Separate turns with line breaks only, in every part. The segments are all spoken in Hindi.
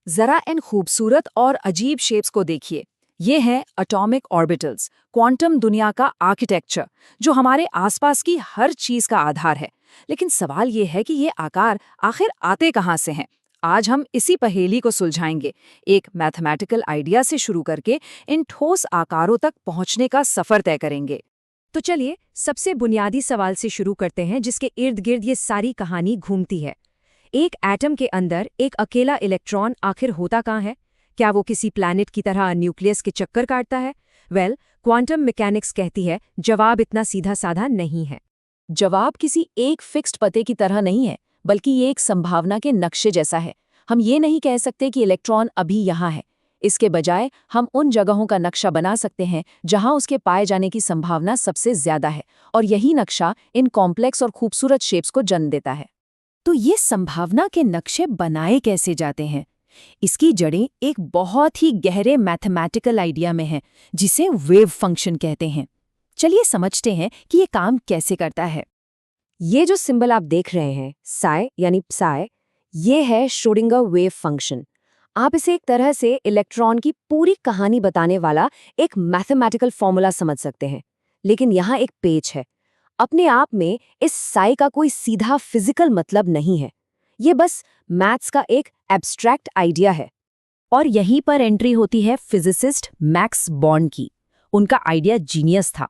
जरा इन खूबसूरत और अजीब शेप्स को देखिए। ये हैं एटॉमिक ऑर्बिटल्स, क्वांटम दुनिया का आर्किटेक्चर, जो हमारे आसपास की हर चीज का आधार है। लेकिन सवाल ये है कि ये आकार आखिर आते कहाँ से हैं। आज हम इसी पहेली को सुलझाएंगे, एक मैथमेटिकल आइडिया से शुरू करके इन ठोस आकारों तक पहुंचने का सफर तय करेंगे।
तो चलिए सबसे बुनियादी सवाल से शुरू करते हैं, जिसके इर्द गिर्द ये सारी कहानी घूमती है। एक एटम के अंदर एक अकेला इलेक्ट्रॉन आखिर होता कहाँ है? क्या वो किसी प्लैनेट की तरह न्यूक्लियस के चक्कर काटता है? क्वांटम मैकेनिक्स कहती है जवाब इतना सीधा साधा नहीं है।
जवाब किसी एक फिक्स्ड पते की तरह नहीं है, बल्कि ये एक संभावना के नक्शे जैसा है। हम ये नहीं कह सकते कि इलेक्ट्रॉन अभी यहाँ है। इसके बजाय हम उन जगहों का नक्शा बना सकते हैं जहां उसके पाए जाने की संभावना सबसे ज्यादा है, और यही नक्शा इन कॉम्प्लेक्स और खूबसूरत शेप्स को जन्म देता है।
तो ये संभावना के नक्शे बनाए कैसे जाते हैं? इसकी जड़ें एक बहुत ही गहरे मैथमेटिकल आइडिया में हैं, जिसे वेव फंक्शन कहते हैं। चलिए समझते हैं कि ये काम कैसे करता है। ये जो सिंबल आप देख रहे हैं, साई यानी psi, ये है श्रोडिंगर वेव फंक्शन। आप इसे एक तरह से इलेक्ट्रॉन की पूरी कहानी बताने वाला एक मैथमेटिकल फॉर्मूला समझ सकते हैं। लेकिन यहाँ एक पेच है। अपने आप में इस साई का कोई सीधा फिजिकल मतलब नहीं है। ये बस मैथ्स का एक एब्स्ट्रैक्ट आइडिया है। और यहीं पर एंट्री होती है फिजिसिस्ट मैक्स बॉर्न की। उनका आइडिया जीनियस था।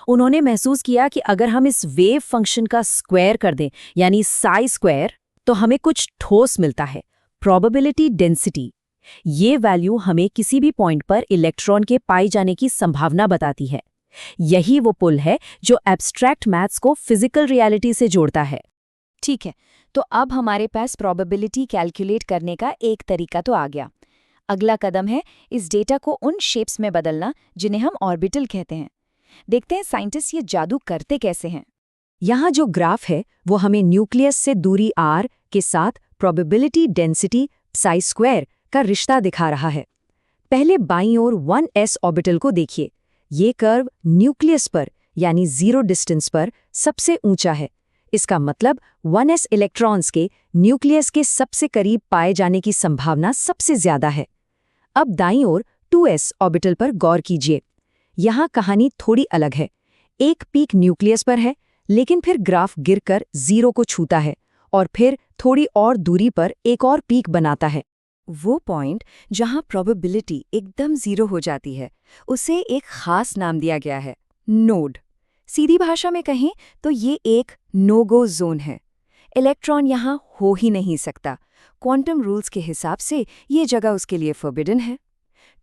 उन्होंने महसूस किया कि अगर हम इस वेव फंक्शन का स्क्वायर कर दें, यानी साई स्क्वायर, तो हमें कुछ ठोस मिलता है, प्रोबेबिलिटी डेंसिटी। ये वैल्यू हमें किसी भी पॉइंट पर इलेक्ट्रॉन के पाए जाने की संभावना बताती है। यही वो पुल है जो एब्स्ट्रैक्ट मैथ्स को फिजिकल रियलिटी से जोड़ता है। ठीक है, तो अब हमारे पास प्रोबेबिलिटी कैलकुलेट करने का एक तरीका तो आ गया। अगला कदम है इस डेटा को उन शेप्स में बदलना जिन्हें हम ऑर्बिटल कहते हैं। देखते हैं साइंटिस्ट ये जादू करते कैसे हैं। यहाँ जो ग्राफ है वो हमें न्यूक्लियस से दूरी r के साथ प्रोबेबिलिटी डेंसिटी psi स्क्वायर का रिश्ता दिखा रहा है। पहले बाईं ओर 1s ऑर्बिटल को देखिए। ये कर्व न्यूक्लियस पर यानी जीरो डिस्टेंस पर सबसे ऊंचा है। इसका मतलब 1s इलेक्ट्रॉन्स के न्यूक्लियस के सबसे करीब पाए जाने की संभावना सबसे ज्यादा है। अब दाईं ओर 2s ऑर्बिटल पर गौर कीजिए। यहाँ कहानी थोड़ी अलग है। एक पीक न्यूक्लियस पर है, लेकिन फिर ग्राफ गिरकर जीरो को छूता है और फिर थोड़ी और दूरी पर एक और पीक बनाता है। वो पॉइंट जहां प्रोबेबिलिटी एकदम जीरो हो जाती है, उसे एक खास नाम दिया गया है, नोड। सीधी भाषा में कहें तो ये एक नो गो जोन है। इलेक्ट्रॉन यहाँ हो ही नहीं सकता। क्वांटम रूल्स के हिसाब से ये जगह उसके लिए फॉरबिडन है।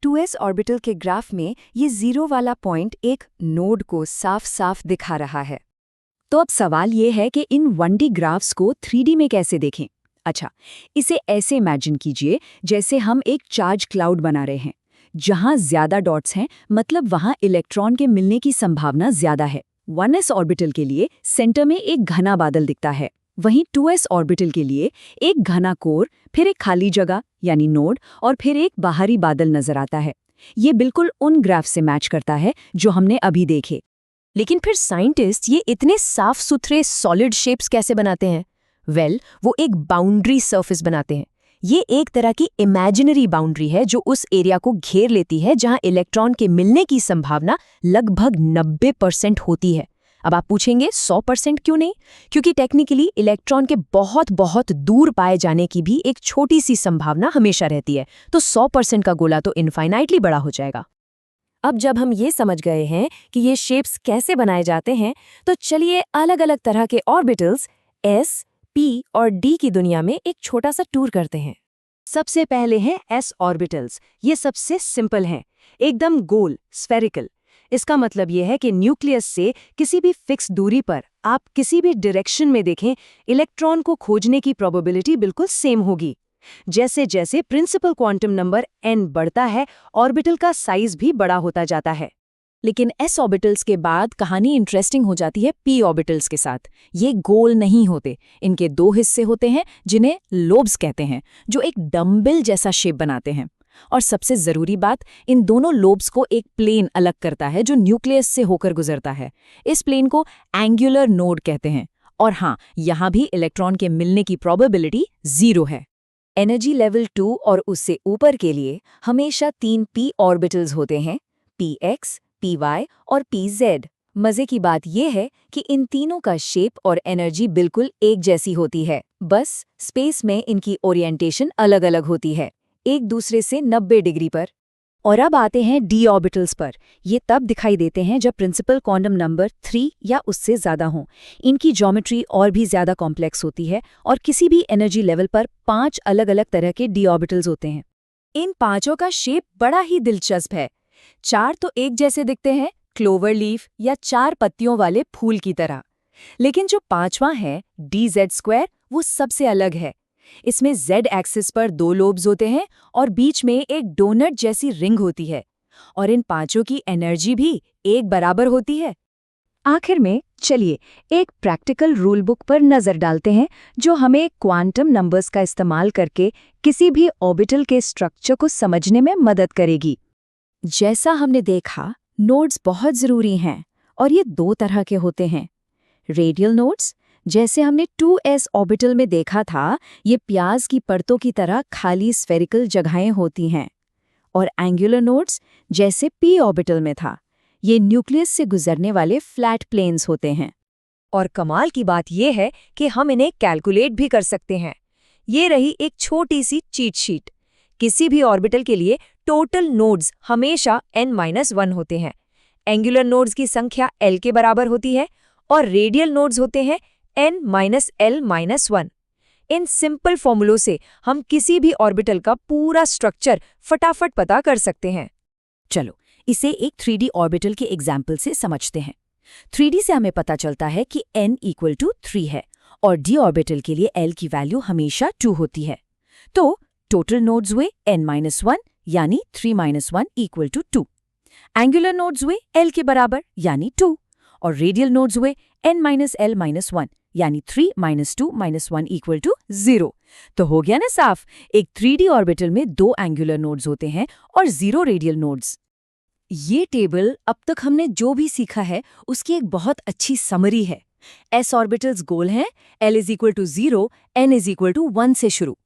2s ऑर्बिटल के ग्राफ में ये जीरो वाला पॉइंट एक नोड को साफ साफ दिखा रहा है। तो अब सवाल ये है कि इन 1D ग्राफ्स को 3D में कैसे देखें? अच्छा, इसे ऐसे इमेजिन कीजिए जैसे हम एक चार्ज क्लाउड बना रहे हैं। जहां ज्यादा डॉट्स हैं, मतलब वहां इलेक्ट्रॉन के मिलने की संभावना ज्यादा है। 1s ऑर्बिटल के लिए सेंटर में एक घना बादल दिखता है, वहीं 2s ऑर्बिटल के लिए एक घना कोर, फिर एक खाली जगह यानी नोड, और फिर एक बाहरी बादल नजर आता है। ये बिल्कुल उन ग्राफ से मैच करता है जो हमने अभी देखे। लेकिन फिर साइंटिस्ट ये इतने साफ सुथरे सॉलिड शेप्स कैसे बनाते हैं? वो एक बाउंड्री सरफेस बनाते हैं। ये एक तरह की इमेजिनरी बाउंड्री है जो उस एरिया को घेर लेती है जहां इलेक्ट्रॉन के मिलने की संभावना लगभग 90% होती है। अब आप पूछेंगे 100% क्यों नहीं? क्योंकि टेक्निकली इलेक्ट्रॉन के बहुत बहुत दूर पाए जाने की भी एक छोटी सी संभावना हमेशा रहती है, तो 100% का गोला तो इनफाइनाइटली बड़ा हो जाएगा। अब जब हम ये समझ गए हैं कि ये शेप्स कैसे बनाए जाते हैं, तो चलिए अलग अलग तरह के ऑर्बिटल्स s, p और d की दुनिया में एक छोटा सा टूर करते हैं। सबसे पहले हैं s ऑर्बिटल्स। ये सबसे सिंपल हैं, एकदम गोल, स्फेरिकल। इसका मतलब ये है कि न्यूक्लियस से किसी भी फिक्स दूरी पर आप किसी भी डायरेक्शन में देखें, इलेक्ट्रॉन को खोजने की प्रोबेबिलिटी बिल्कुल सेम होगी। जैसे जैसे प्रिंसिपल क्वांटम नंबर n बढ़ता है, ऑर्बिटल का साइज भी बड़ा होता जाता है। लेकिन s ऑर्बिटल्स के बाद कहानी इंटरेस्टिंग हो जाती है p ऑर्बिटल्स के साथ। ये गोल नहीं होते, इनके दो हिस्से होते हैं जिन्हें लोब्स कहते हैं, जो एक डम्बल जैसा शेप बनाते हैं। और सबसे जरूरी बात, इन दोनों लोब्स को एक प्लेन अलग करता है जो न्यूक्लियस से होकर गुजरता है। इस प्लेन को एंगुलर नोड कहते हैं। और हाँ, यहाँ भी इलेक्ट्रॉन के मिलने की प्रोबेबिलिटी 0 है।
एनर्जी लेवल 2 और उससे ऊपर के लिए हमेशा 3 p ऑर्बिटल्स होते हैं, px, py और pz। मजे की बात यह है कि इन तीनों का शेप और एनर्जी बिल्कुल एक जैसी होती है, बस स्पेस में इनकी ओरिएंटेशन अलग-अलग होती है, एक दूसरे से 90 डिग्री पर।
और अब आते हैं डी ऑर्बिटल्स पर। ये तब दिखाई देते हैं जब प्रिंसिपल क्वांटम नंबर 3 या उससे ज़्यादा हों। इनकी ज्योमेट्री और भी ज़्यादा कॉम्प्लेक्स होती है और किसी भी एनर्जी लेवल पर 5 अलग-अलग तरह के डी ऑर्बिटल्स होते हैं।
इन पांचों का शेप बड़ा ही दिलचस्प है। 4 तो एक जैसे दिखते हैं, क्लोवर लीफ या 4 पत्तियों वाले फूल की तरह। लेकिन जो पांचवां है, DZ², वो सबसे अलग है। इसमें Z एक्सिस पर 2 लोब्स होते हैं और बीच में एक डोनट जैसी रिंग होती है। और इन पांचों की एनर्जी भी एक बराबर होती है।
आखिर में चलिए एक प्रैक्टिकल रूल बुक पर नज़र डालते हैं जो हमें क्वांटम नंबर्स का इस्तेमाल करके किसी भी ऑर्बिटल के स्ट्रक्चर को समझने में मदद करेगी।
जैसा हमने देखा, नोड्स बहुत ज़रूरी हैं और ये 2 तरह के होते हैं। रेडियल नोड्स, जैसे हमने 2s ऑर्बिटल में देखा था, ये प्याज की परतों की तरह खाली स्फेरिकल जगहें होती हैं। और एंगुलर नोड्स, जैसे p ऑर्बिटल में था, ये न्यूक्लियस से गुजरने वाले फ्लैट प्लेन्स होते हैं।
और कमाल की बात यह है कि हम इन्हें कैलकुलेट भी कर सकते हैं। ये रही एक छोटी सी चीट शीट। किसी भी ऑर्बिटल के लिए टोटल नोड्स हमेशा n-1 होते हैं। एंगुलर नोड्स की संख्या l के बराबर होती है और रेडियल नोड्स होते हैं n-l-1। इन सिंपल फॉर्मूलों से हम किसी भी ऑर्बिटल का पूरा स्ट्रक्चर फटाफट पता कर सकते हैं।
चलो इसे एक 3D ऑर्बिटल के एग्जाम्पल से समझते हैं। 3D से हमें पता चलता है कि n = 3 है और d ऑर्बिटल के लिए l की वैल्यू हमेशा 2 होती है। तो टोटल नोड्स हुए n-1 यानी 3-1 = 2। एंगुलर नोड्स हुए l के बराबर यानी 2 और रेडियल नोड्स हुए n-l-1 यानी 3-2-1 = 0। तो हो गया ना साफ, एक 3D ऑर्बिटल में 2 एंगुलर नोड्स होते हैं और 0 रेडियल नोड्स। ये टेबल अब तक हमने जो भी सीखा है उसकी एक बहुत अच्छी समरी है। s ऑर्बिटल्स गोल हैं, l = 0, n = 1 से शुरू।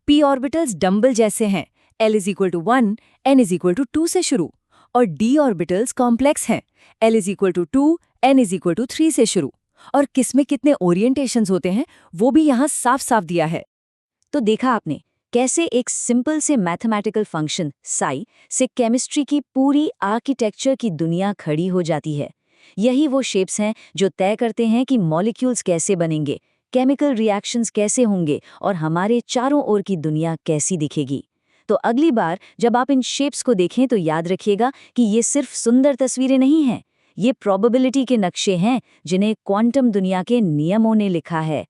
p ऑर्बिटल्स डंबल जैसे हैं, l = 1, n = 2 से शुरू। और d ऑर्बिटल्स कॉम्प्लेक्स हैं, l = 2, n = 3 से शुरू। और किसमें कितने ओरिएंटेशंस होते हैं वो भी यहाँ साफ साफ दिया है। तो देखा आपने कैसे एक सिंपल से मैथमेटिकल फंक्शन साई से केमिस्ट्री की पूरी आर्किटेक्चर की दुनिया खड़ी हो जाती है। यही वो शेप्स हैं जो तय करते हैं कि मॉलिक्यूल्स कैसे बनेंगे, केमिकल रिएक्शंस कैसे होंगे और हमारे चारों ओर की दुनिया कैसी दिखेगी। तो अगली बार जब आप इन शेप्स को देखें तो याद रखिएगा कि ये सिर्फ सुंदर तस्वीरें नहीं हैं, ये प्रोबेबिलिटी के नक्शे हैं जिन्हें क्वांटम दुनिया के नियमों ने लिखा है।